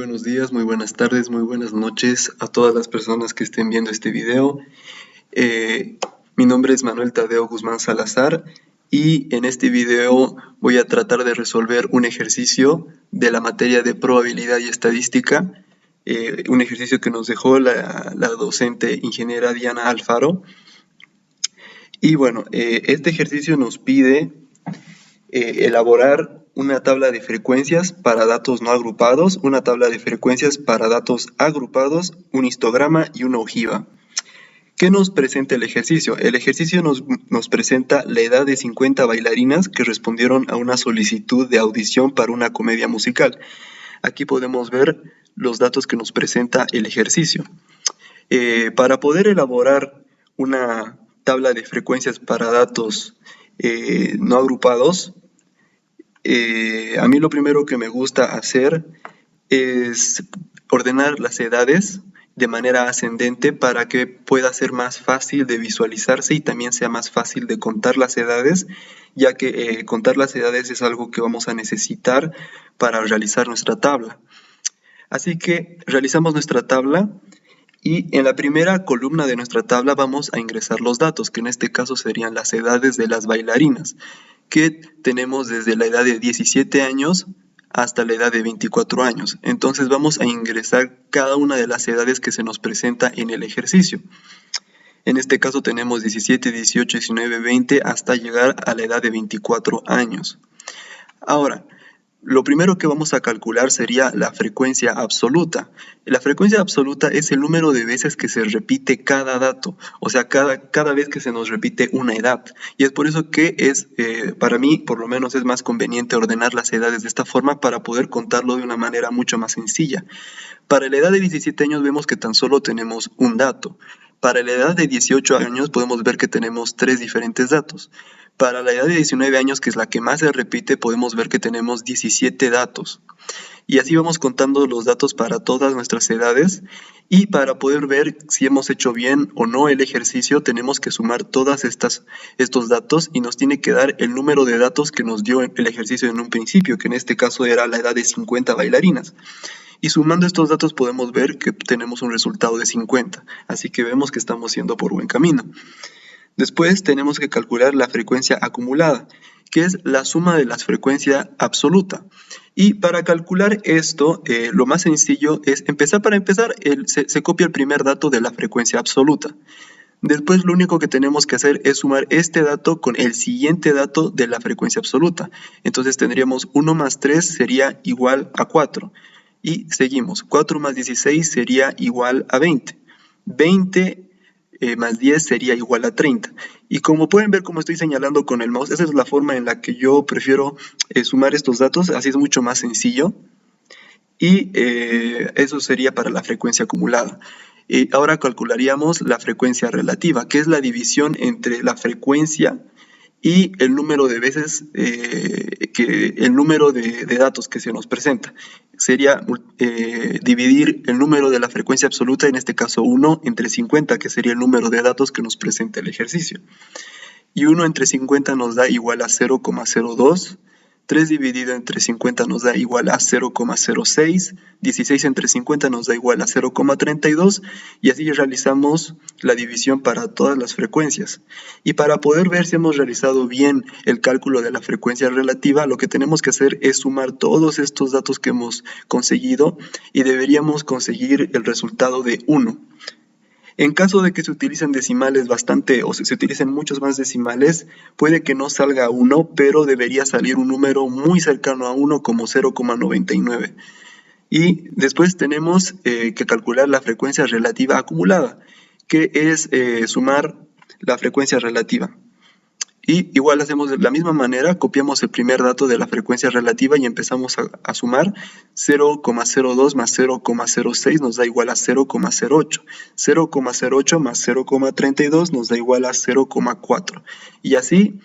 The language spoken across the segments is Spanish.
Buenos días, muy buenas tardes, muy buenas noches a todas las personas que estén viendo este video. Mi nombre es Manuel Tadeo Guzmán Salazar y en este video voy a tratar de resolver un ejercicio de la materia de probabilidad y estadística, un ejercicio que nos dejó la docente ingeniera Diana Alfaro. Y bueno, este ejercicio nos pide elaborar una tabla de frecuencias para datos no agrupados, una tabla de frecuencias para datos agrupados, un histograma y una ojiva. ¿Qué nos presenta el ejercicio? El ejercicio nos presenta la edad de 50 bailarinas que respondieron a una solicitud de audición para una comedia musical. Aquí podemos ver los datos que nos presenta el ejercicio. Para poder elaborar una tabla de frecuencias para datos no agrupados, a mí lo primero que me gusta hacer es ordenar las edades de manera ascendente para que pueda ser más fácil de visualizarse y también sea más fácil de contar las edades, ya que contar las edades es algo que vamos a necesitar para realizar nuestra tabla. Así que realizamos nuestra tabla y en la primera columna de nuestra tabla vamos a ingresar los datos, que en este caso serían las edades de las bailarinas, que tenemos desde la edad de 17 años hasta la edad de 24 años. Entonces vamos a ingresar cada una de las edades que se nos presenta en el ejercicio. En este caso tenemos 17, 18, 19, 20 hasta llegar a la edad de 24 años. Ahora, lo primero que vamos a calcular sería la frecuencia absoluta. La frecuencia absoluta es el número de veces que se repite cada dato, o sea, cada vez que se nos repite una edad. Y es por eso que para mí, por lo menos, es más conveniente ordenar las edades de esta forma para poder contarlo de una manera mucho más sencilla. Para la edad de 17 años vemos que tan solo tenemos un dato. Para la edad de 18 años podemos ver que tenemos 3 diferentes datos. Para la edad de 19 años, que es la que más se repite, podemos ver que tenemos 17 datos. Y así vamos contando los datos para todas nuestras edades. Y para poder ver si hemos hecho bien o no el ejercicio, tenemos que sumar todos estos datos y nos tiene que dar el número de datos que nos dio el ejercicio en un principio, que en este caso era la edad de 50 bailarinas. Y sumando estos datos podemos ver que tenemos un resultado de 50. Así que vemos que estamos yendo por buen camino. Después tenemos que calcular la frecuencia acumulada, que es la suma de la frecuencia absoluta. Y para calcular esto, lo más sencillo es para empezar, se copia el primer dato de la frecuencia absoluta. Después lo único que tenemos que hacer es sumar este dato con el siguiente dato de la frecuencia absoluta. Entonces tendríamos 1 más 3 sería igual a 4. Y seguimos, 4 más 16 sería igual a 20. 20 más 10 sería igual a 30. Y como pueden ver, como estoy señalando con el mouse, esa es la forma en la que yo prefiero sumar estos datos, así es mucho más sencillo. Y eso sería para la frecuencia acumulada. Ahora calcularíamos la frecuencia relativa, que es la división entre la frecuencia y el número de veces, el número de datos que se nos presenta. Sería dividir el número de la frecuencia absoluta, en este caso 1, entre 50, que sería el número de datos que nos presenta el ejercicio. Y 1 entre 50 nos da igual a 0,02. 3 dividido entre 50 nos da igual a 0,06, 16 entre 50 nos da igual a 0,32 y así realizamos la división para todas las frecuencias. Y para poder ver si hemos realizado bien el cálculo de la frecuencia relativa, lo que tenemos que hacer es sumar todos estos datos que hemos conseguido y deberíamos conseguir el resultado de 1. En caso de que se utilicen decimales o se utilicen muchos más decimales, puede que no salga 1, pero debería salir un número muy cercano a 1 como 0,99. Y después tenemos que calcular la frecuencia relativa acumulada, que es sumar la frecuencia relativa. Y igual hacemos de la misma manera, copiamos el primer dato de la frecuencia relativa y empezamos a sumar. 0,02 más 0,06 nos da igual a 0,08. 0,08 más 0,32 nos da igual a 0,4. Y así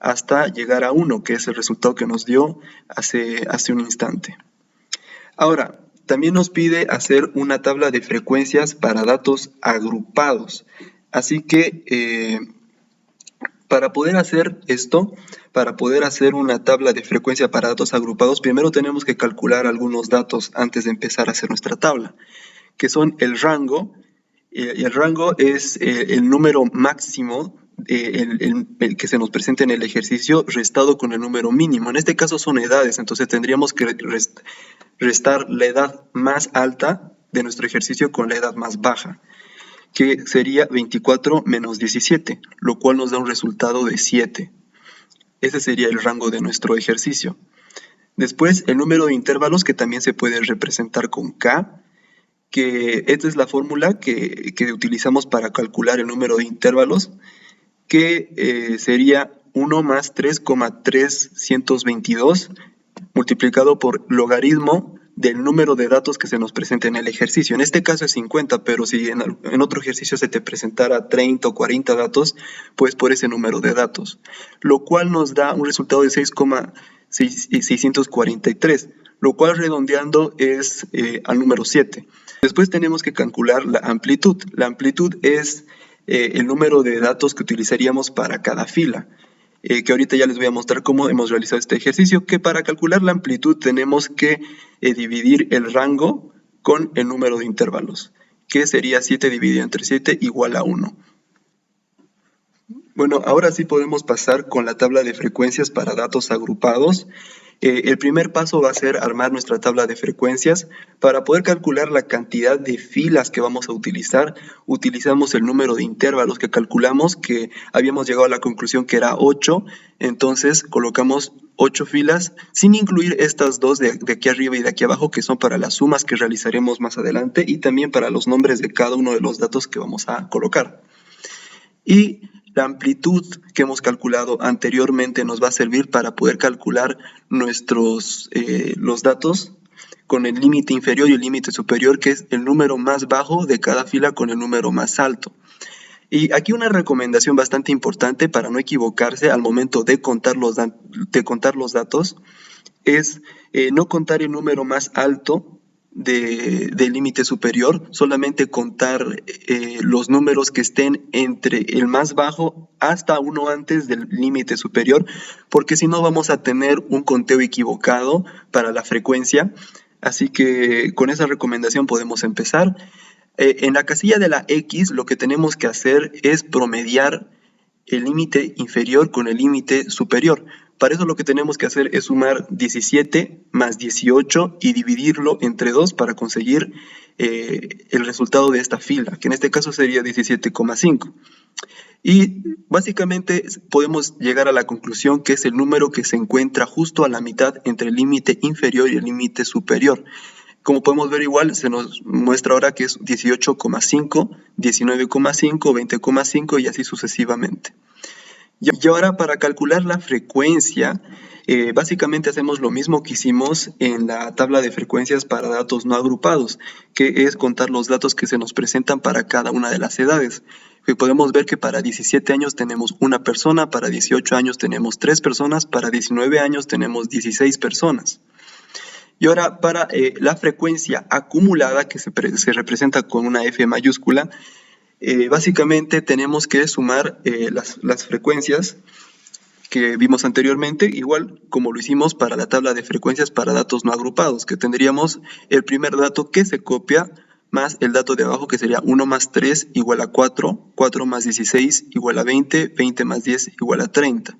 hasta llegar a 1, que es el resultado que nos dio hace un instante. Ahora, también nos pide hacer una tabla de frecuencias para datos agrupados. Así que Para poder hacer esto, para poder hacer una tabla de frecuencia para datos agrupados, primero tenemos que calcular algunos datos antes de empezar a hacer nuestra tabla, que son el rango. El rango es el número máximo el que se nos presenta en el ejercicio restado con el número mínimo. En este caso son edades, entonces tendríamos que restar la edad más alta de nuestro ejercicio con la edad más baja, que sería 24 menos 17, lo cual nos da un resultado de 7. Ese sería el rango de nuestro ejercicio. Después, el número de intervalos, que también se puede representar con K, que esta es la fórmula que utilizamos para calcular el número de intervalos, que sería 1 más 3,322 multiplicado por logaritmo del número de datos que se nos presenta en el ejercicio. En este caso es 50, pero si en otro ejercicio se te presentara 30 o 40 datos, pues por ese número de datos, lo cual nos da un resultado de 6,643, lo cual redondeando es al número 7. Después tenemos que calcular la amplitud. La amplitud es el número de datos que utilizaríamos para cada fila, que ahorita ya les voy a mostrar cómo hemos realizado este ejercicio, que para calcular la amplitud tenemos que dividir el rango con el número de intervalos, que sería 7 dividido entre 7 igual a 1. Bueno, ahora sí podemos pasar con la tabla de frecuencias para datos agrupados. El primer paso va a ser armar nuestra tabla de frecuencias. Para poder calcular la cantidad de filas que vamos a utilizar, utilizamos el número de intervalos que calculamos, que habíamos llegado a la conclusión que era 8, entonces colocamos 8 filas, sin incluir estas dos de aquí arriba y de aquí abajo, que son para las sumas que realizaremos más adelante, y también para los nombres de cada uno de los datos que vamos a colocar. Y la amplitud que hemos calculado anteriormente nos va a servir para poder calcular los datos con el límite inferior y el límite superior, que es el número más bajo de cada fila con el número más alto. Y aquí una recomendación bastante importante para no equivocarse al momento de contar los datos es no contar el número más alto del límite superior, solamente contar los números que estén entre el más bajo hasta uno antes del límite superior, porque si no vamos a tener un conteo equivocado para la frecuencia. Así que con esa recomendación podemos empezar. En la casilla de la X lo que tenemos que hacer es promediar el límite inferior con el límite superior. Para eso lo que tenemos que hacer es sumar 17 más 18 y dividirlo entre 2 para conseguir el resultado de esta fila, que en este caso sería 17,5. Y básicamente podemos llegar a la conclusión que es el número que se encuentra justo a la mitad entre el límite inferior y el límite superior. Como podemos ver, igual se nos muestra ahora que es 18,5, 19,5, 20,5 y así sucesivamente. Y ahora para calcular la frecuencia, básicamente hacemos lo mismo que hicimos en la tabla de frecuencias para datos no agrupados, que es contar los datos que se nos presentan para cada una de las edades. Y podemos ver que para 17 años tenemos una persona, para 18 años tenemos 3 personas, para 19 años tenemos 16 personas. Y ahora para la frecuencia acumulada, que se representa con una F mayúscula, básicamente tenemos que sumar las frecuencias que vimos anteriormente, igual como lo hicimos para la tabla de frecuencias para datos no agrupados, que tendríamos el primer dato que se copia más el dato de abajo, que sería 1 más 3 igual a 4, 4 más 16 igual a 20, 20 más 10 igual a 30,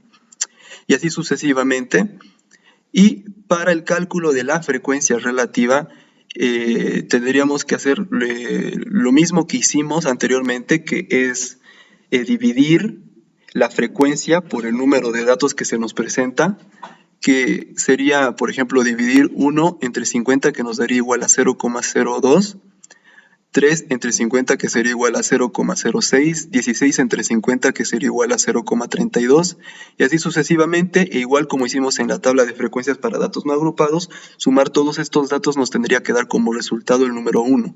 y así sucesivamente. Y para el cálculo de la frecuencia relativa, tendríamos que hacer lo mismo que hicimos anteriormente, que es dividir la frecuencia por el número de datos que se nos presenta, que sería, por ejemplo, dividir 1 entre 50, que nos daría igual a 0,02, 3 entre 50, que sería igual a 0,06, 16 entre 50, que sería igual a 0,32, y así sucesivamente, e igual como hicimos en la tabla de frecuencias para datos no agrupados, sumar todos estos datos nos tendría que dar como resultado el número 1.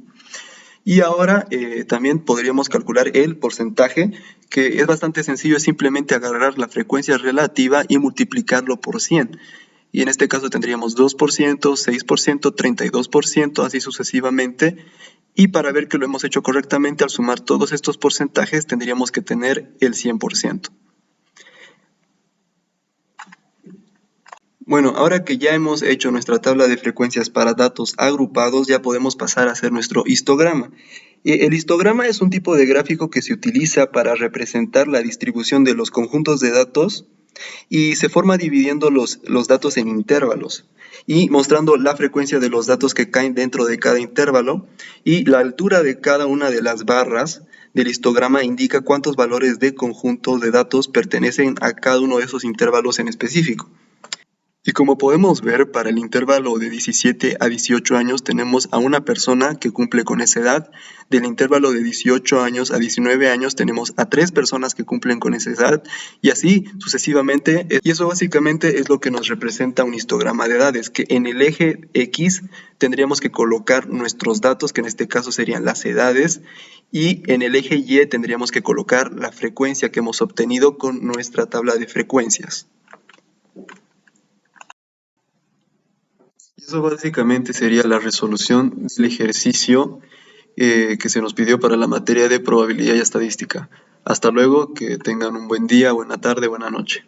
Y ahora también podríamos calcular el porcentaje, que es bastante sencillo, es simplemente agarrar la frecuencia relativa y multiplicarlo por 100. Y en este caso tendríamos 2%, 6%, 32%, así sucesivamente. Y para ver que lo hemos hecho correctamente, al sumar todos estos porcentajes, tendríamos que tener el 100%. Bueno, ahora que ya hemos hecho nuestra tabla de frecuencias para datos agrupados, ya podemos pasar a hacer nuestro histograma. El histograma es un tipo de gráfico que se utiliza para representar la distribución de los conjuntos de datos y se forma dividiendo los datos en intervalos y mostrando la frecuencia de los datos que caen dentro de cada intervalo, y la altura de cada una de las barras del histograma indica cuántos valores de conjunto de datos pertenecen a cada uno de esos intervalos en específico. Y como podemos ver, para el intervalo de 17 a 18 años tenemos a una persona que cumple con esa edad. Del intervalo de 18 años a 19 años tenemos a 3 personas que cumplen con esa edad, y así sucesivamente. Y eso básicamente es lo que nos representa un histograma de edades, que en el eje X tendríamos que colocar nuestros datos, que en este caso serían las edades, y en el eje Y tendríamos que colocar la frecuencia que hemos obtenido con nuestra tabla de frecuencias. Eso básicamente sería la resolución del ejercicio que se nos pidió para la materia de probabilidad y estadística. Hasta luego, que tengan un buen día, buena tarde, buena noche.